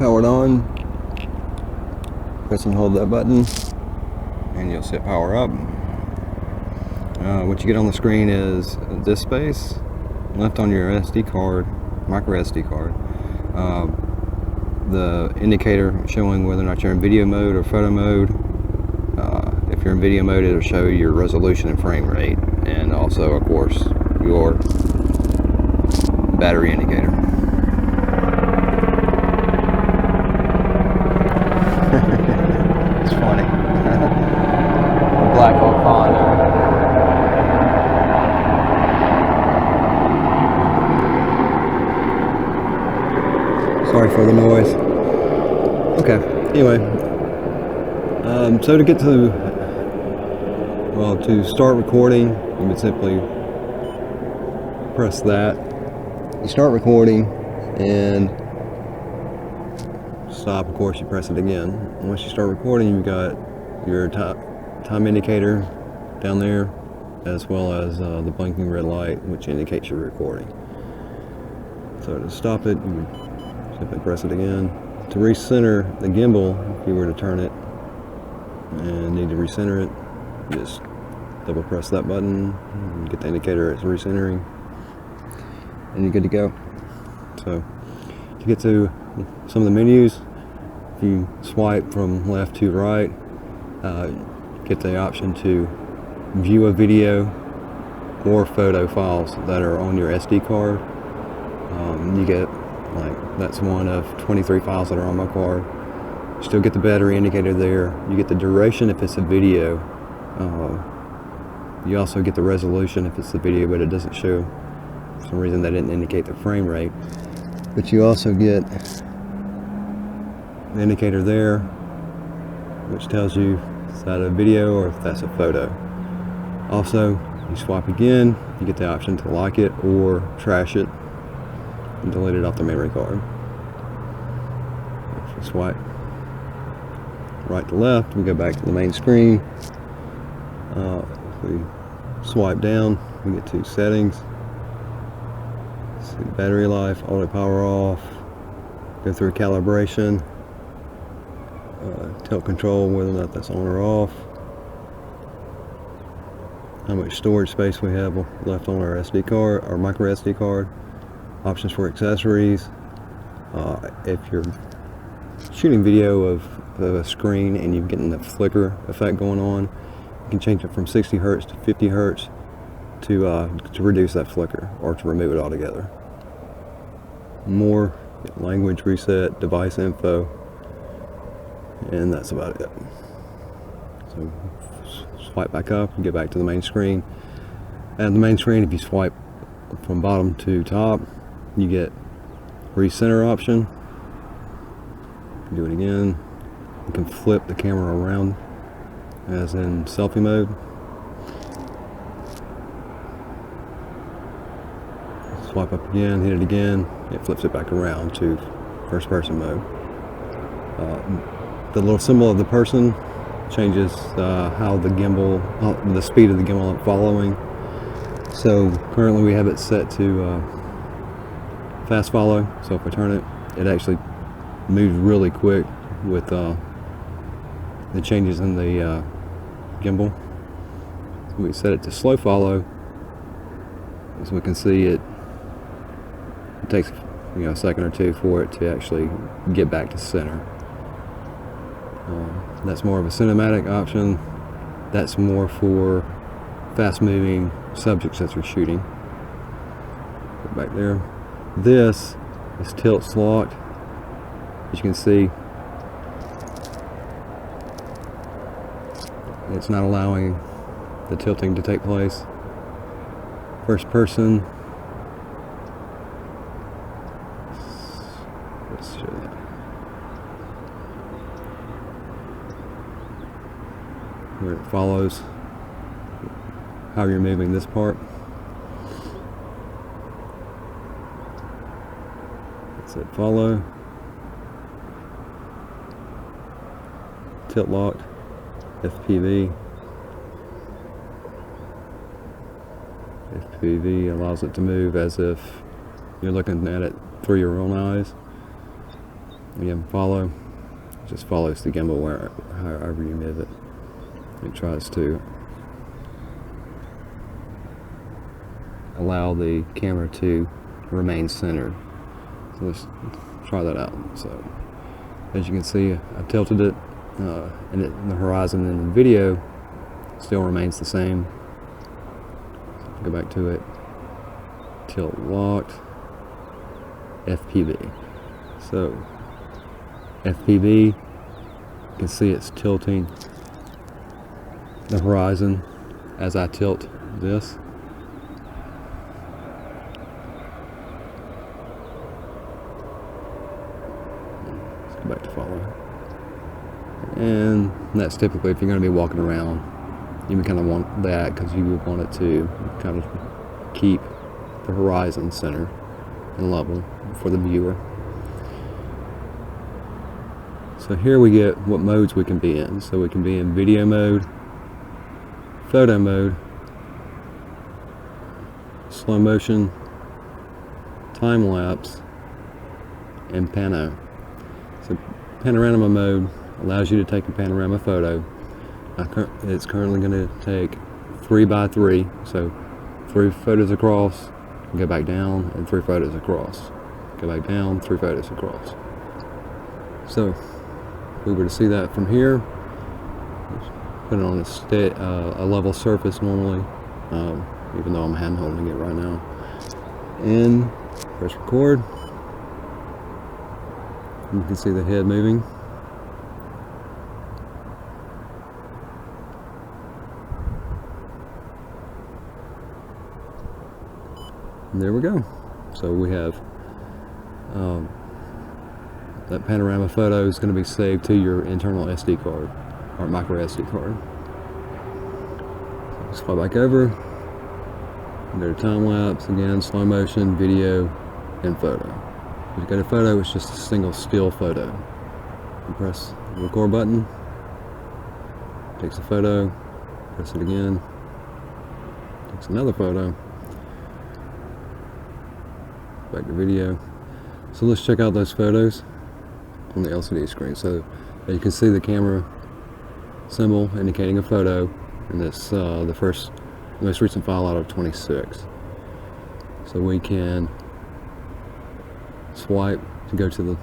powered on. Press and hold that button and you'll see it power up. What you get on the screen is this space, left on your SD card, micro SD card, the indicator showing whether or not you're in video mode or photo mode. If you're in video mode, it'll show your resolution and frame rate, and also, of course, your battery indicator. It's funny. Black Hawk Pond. Sorry for the noise. Okay, anyway, so to get to, well, to start recording, you would simply press that. You start recording and stop, of course, you press it again. And once you start recording, you've got your time indicator down there, as well as the blinking red light, which indicates you're recording. So to stop it, you would simply press it again. To recenter the gimbal, if you were to turn it and need to recenter it, just double press that button, and get the indicator it's recentering, and you're good to go. So to get to some of the menus, if you swipe from left to right, get the option to view a video or photo files that are on your SD card. You get, like, that's one of 23 files that are on my card. You still get the battery indicator there. You get the duration if it's a video. You also get the resolution if it's the video, but it doesn't show, for some reason that didn't indicate the frame rate. But you also get the indicator there, which tells you if that's a video or if that's a photo. Also, you swipe again, you get the option to like it or trash it and delete it off the memory card. If you swipe right to left, we go back to the main screen. If we swipe down, we get to settings. See battery life, auto power off, go through calibration, tilt control, whether or not that's on or off, how much storage space we have left on our SD card, our micro SD card, options for accessories. If you're shooting video of a screen and you're getting the flicker effect going on, you can change it from 60 Hertz to 50 Hertz to reduce that flicker or to remove it altogether. More, language reset, device info, and that's about it. So swipe back up and get back to the main screen. And the main screen, if you swipe from bottom to top, you get recenter option. Do it again. You can flip the camera around as in selfie mode. Swipe up again, hit it again, it flips it back around to first person mode. The little symbol of the person changes how the gimbal, the speed of the gimbal I'm following. So currently we have it set to fast follow, so if I turn it, it actually moves really quick with the changes in the gimbal. We set it to slow follow, as we can see it takes a second or two for it to actually get back to center. That's more of a cinematic option. That's more for fast moving subjects that you're shooting. Go back there. This is tilt locked. As you can see, it's not allowing the tilting to take place. First person. Let's show that. Where it follows how you're moving this part. That's it, follow. Tilt locked, FPV. FPV allows it to move as if you're looking at it through your own eyes. Again, follow. It just follows the gimbal however you move it. It tries to allow the camera to remain centered. So let's try that out. So as you can see, I tilted it, and the horizon in the video still remains the same. Go back to it. Tilt locked. FPV. So FPV, you can see it's tilting the horizon as I tilt this. Let's go back to follow. And that's typically if you're going to be walking around, you kind of want that because you would want it to kind of keep the horizon center and level for the viewer. So here we get what modes we can be in. So we can be in video mode, photo mode, slow motion, time lapse, and pano. So panorama mode allows you to take a panorama photo. It's currently going to take 3x3, so 3 photos across, go back down, and 3 photos across. Go back down, 3 photos across. So if we were to see that from here, put it on a level surface normally, even though I'm hand holding it right now. And press record. You can see the head moving. And there we go. So we have that panorama photo is going to be saved to your internal SD card or micro SD card. So let's fly back over. Go to time lapse again, slow motion, video, and photo. If you go to photo, it's just a single still photo. You press the record button, takes a photo, press it again, takes another photo. Back to video. So let's check out those photos on the LCD screen. So you can see the camera symbol indicating a photo, and it's the most recent file out of 26. So we can swipe to go to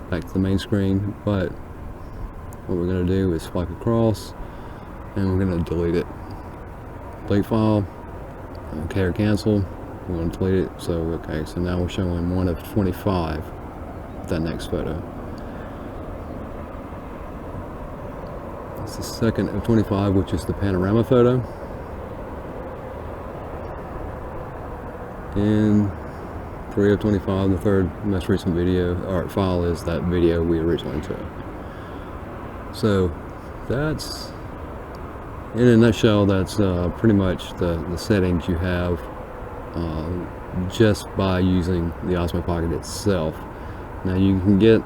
back to the main screen, but what we're going to do is swipe across, and we're going to delete it. Delete file. Okay, or cancel. We're going to delete it. So okay, so now we're showing 1 of 25. That next photo. It's the 2nd of 25, which is the panorama photo. And 3 of 25, the 3rd most recent video or file is that video we originally took. So that's, in a nutshell, that's pretty much the settings you have just by using the Osmo Pocket itself. Now you can get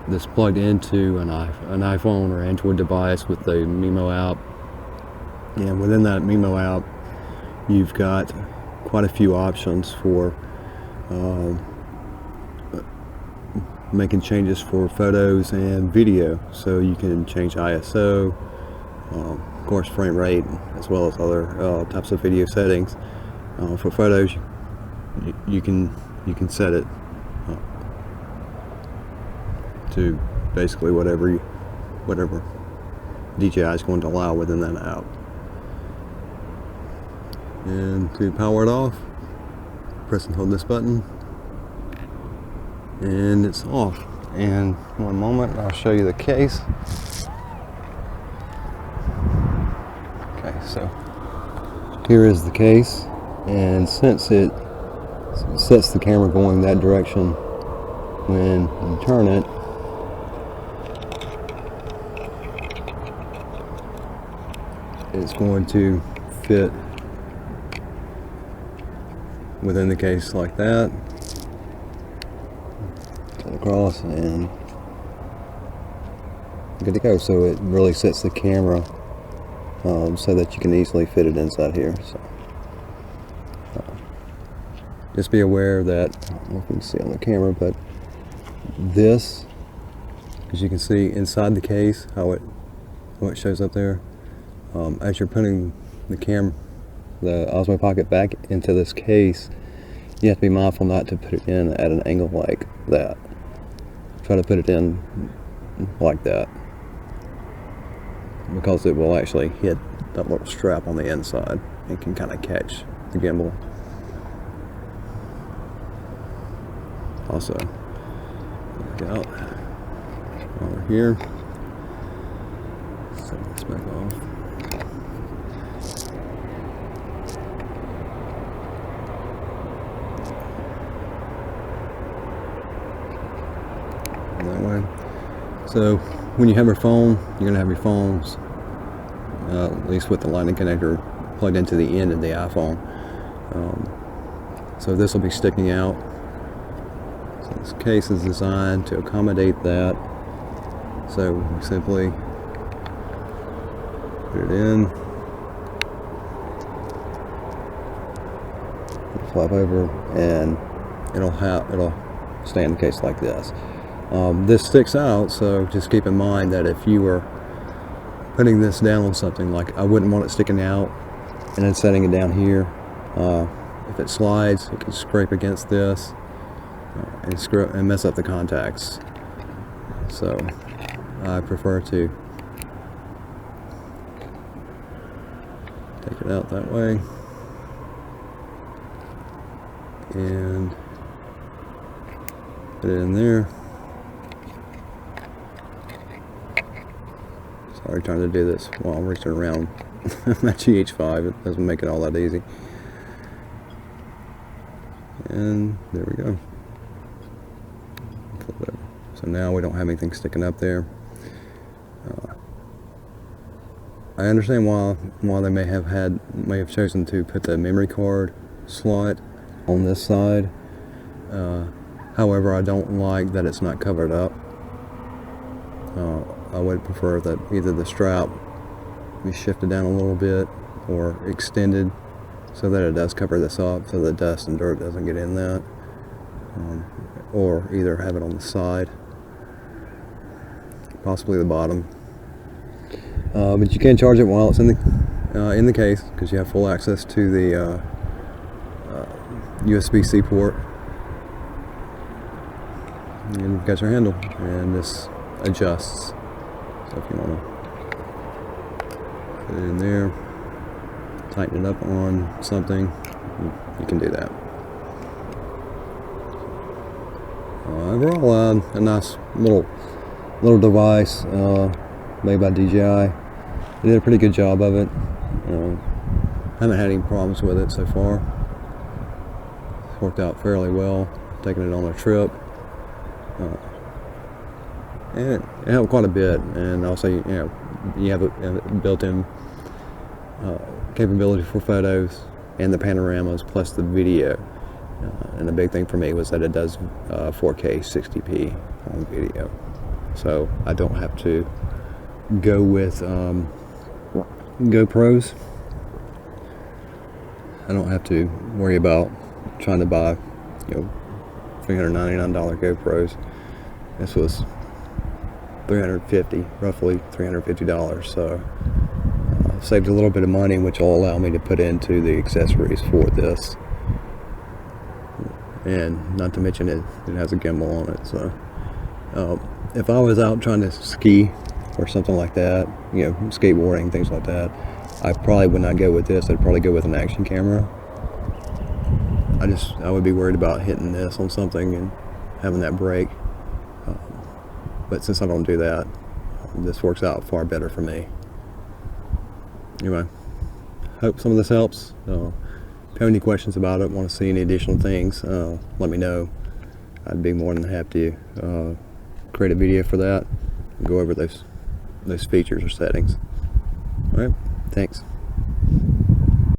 this plugged into an iPhone or Android device with the Mimo app, and within that Mimo app you've got quite a few options for making changes for photos and video. So you can change ISO, of course frame rate, as well as other types of video settings. For photos, you can set it to basically whatever DJI is going to allow within that app. And to power it off, press and hold this button, and it's off. And one moment, I'll show you the case. Okay, so here is the case, and since it sets the camera going that direction when you turn it, it's going to fit within the case like that. Turn across and good to go. So it really sets the camera so that you can easily fit it inside here. So just be aware that, I don't know if you can see on the camera, but this, as you can see inside the case, how it shows up there. As you're putting the Osmo Pocket back into this case, you have to be mindful not to put it in at an angle like that. Try to put it in like that, because it will actually hit that little strap on the inside and can kind of catch the gimbal. Also, look out while we're here. Set this back off. That way. So when you have your phone, you're gonna have your phones, at least with the lightning connector plugged into the end of the iPhone. So this will be sticking out. So this case is designed to accommodate that. So we simply put it in, flap over, and it'll stay in the case like this. This sticks out, so just keep in mind that if you were putting this down on something, like I wouldn't want it sticking out and then setting it down here. If it slides, it can scrape against this and mess up the contacts. So I prefer to take it out that way and put it in there. Sorry, trying to do this while I'm reaching around my GH5. It doesn't make it all that easy. And there we go. Flip it over. So now we don't have anything sticking up there. I understand why they may have chosen to put the memory card slot on this side. However, I don't like that it's not covered up. I would prefer that either the strap be shifted down a little bit or extended so that it does cover this up, so that dust and dirt doesn't get in that, or either have it on the side, possibly the bottom. But you can charge it while it's in the case, because you have full access to the USB-C port. And you've got your handle, and this adjusts. So if you want to put it in there, tighten it up on something, you can do that. Overall, a nice little device made by DJI. They did a pretty good job of it. Haven't had any problems with it so far. It's worked out fairly well. Taking it on a trip. And it helped quite a bit, and also you have a built-in capability for photos and the panoramas plus the video, and the big thing for me was that it does 4K 60p on video, so I don't have to go with GoPros. I don't have to worry about trying to buy $399 GoPros. This was roughly $350, so saved a little bit of money, which will allow me to put into the accessories for this, and not to mention it has a gimbal on it. So if I was out trying to ski or something like that, skateboarding, things like that, I probably would not go with this. I'd probably go with an action camera. I would be worried about hitting this on something and having that break. But since I don't do that, this works out far better for me. Anyway, hope some of this helps. If you have any questions about it, want to see any additional things, let me know. I'd be more than happy to create a video for that and go over those features or settings. All right, thanks.